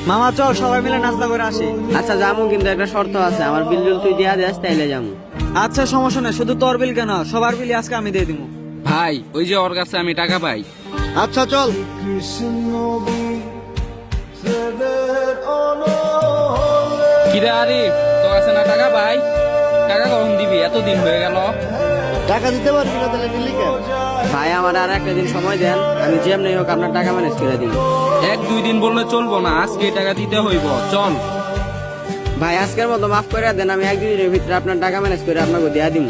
মামা চল সবাই মিলে নাস্তা করে আসি। আচ্ছা যাবো, কিন্তু একটা শর্ত আছে, আমার বিল তুই দিয়া দেস তাইলে যাবো। আচ্ছা সমস্যা নেই, শুধু তোর বিল কেন, সবার বিল আজকে আমি দিয়ে দিব। ভাই ওই যে ওর কাছে আমি টাকা পাই। আচ্ছা চল। কিরে আরিফ, তোর কাছে না টাকা পাই? টাকা কখন দিবি? এতদিন হয়ে গেল। টাকা দিতে পারবি না তাহলে নিলি কেন? ভাই আমার আর একটা দিন সময় দেন, আমি যেমনি হোক আপনার টাকা ম্যানেজ করে দিব। 1-2 দিন বললে চলবো না, আজকে টাকা দিতে হইব। চল ভাই আজকের মতো মাফ করে দেন, আমি 1-2 দিনের ভিতরে আপনার টাকা ম্যানেজ করে আপনাকে দিয়া দিব।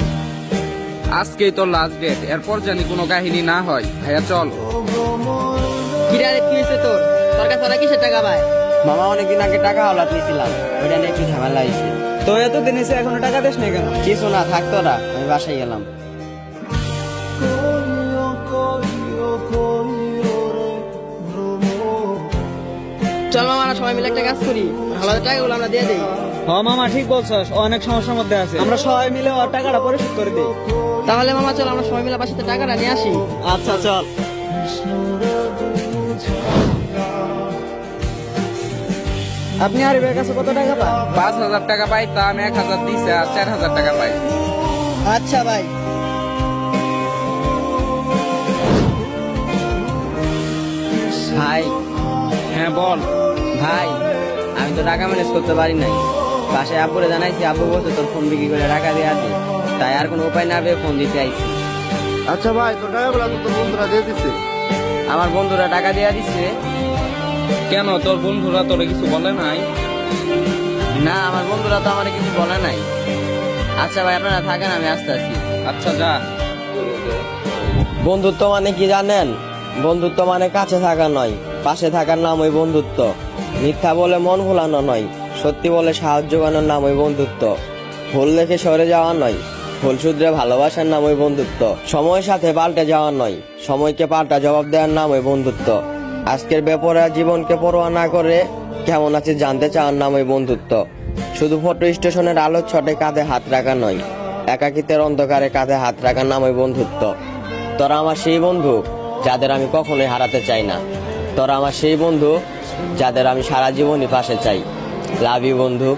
আজকেই তো লাস্ট ডেট, এরপর জানি কোনো কাহিনী না হয়। ভাইয়া চল। কিরে আরে কি হয়েছে তোর? তোর কাছে ওরা কিসের টাকা পায়? মামা অনেকদিন আগে টাকা হাওলাত নিয়েছিলাম, ওইটা নিয়ে একটু ঝামেলা হয়েছে। তো এতদিন এসে এখনো টাকা দিস নাই কেন? কিছু না, থাকতো না, আমি বাসায় গেলাম। চল মামা আমরা সবাই মিলে একটা কাজ করি, হাওলাতের টাকাগুলো আমরা দিয়ে দিই। হ মামা ঠিক বলছস, ও অনেক সমস্যার মধ্যে আছে, আমরা সবাই মিলে ওর টাকাটা পরিশোধ করে দিই। তাহলে মামা চল আমরা সবাই মিলে বাসাতে টাকাটা নিয়ে আসি। আচ্ছা চল। আপনি আরিফের কাছে কত টাকা পান? 5,000 টাকা পাই, তা আমি 1,000 দিছে, আর 4,000 টাকা পাই। আচ্ছা ভাই। ভাই হ্যাঁ বল। ভাই আমি তো টাকা ম্যানেজ করতে পারি নাই, বাসায় আব্বুরে জানাইছি, আব্বু বলছে তোর ফোন বিক্রি করে টাকা দিয়ে আসি, তাই আর কোনো উপায় না পেয়ে ফোন দিতে আইছি। আচ্ছা ভাই, তোর টাকাগুলো তো তোর বন্ধুরা দিয়ে দিছে। আমার বন্ধুরা টাকা দিয়ে দিচ্ছে। কেন, তোর বন্ধুরা তোরে কিছু বলে নাই? না আমার বন্ধুরা তো আমার কিছু বলে নাই। আচ্ছা ভাই আপনারা থাকেন, আমি আসতে আসি। আচ্ছা যা। বন্ধুত্ব মানে কি জানেন? বন্ধুত্ব মানে কাছে থাকা নয়, পাশে থাকার নাম ওই বন্ধুত্ব। মিথ্যা বলে মন ভোলানো নয়, সত্যি বলে সাহায্য করানোর নাম ওই বন্ধুত্ব। ভুল দেখে সরে যাওয়া নয়, ভুল শুধরে ভালোবাসার নাম ওই বন্ধুত্ব। সময়ের সাথে পাল্টে যাওয়া নয়, সময়কে পাল্টা জবাব দেওয়ার নাম ওই বন্ধুত্ব। আজকের বেপরোয়া জীবনকে পরোয়া না করে কেমন আছে জানতে চাওয়ার নাম ওই বন্ধুত্ব। শুধু ফটো স্টেশনের আলোর ছটে কাঁধে হাত রাখা নয়, একাকিত্বের অন্ধকারে কাঁধে হাত রাখার নাম ওই বন্ধুত্ব। তোরা আমার সেই বন্ধু যাদের আমি কখনোই হারাতে চাই না। তোরা আমার সেই বন্ধু যাদের আমি সারা জীবনই পাশে চাই। লাভ ইউ বন্ধু।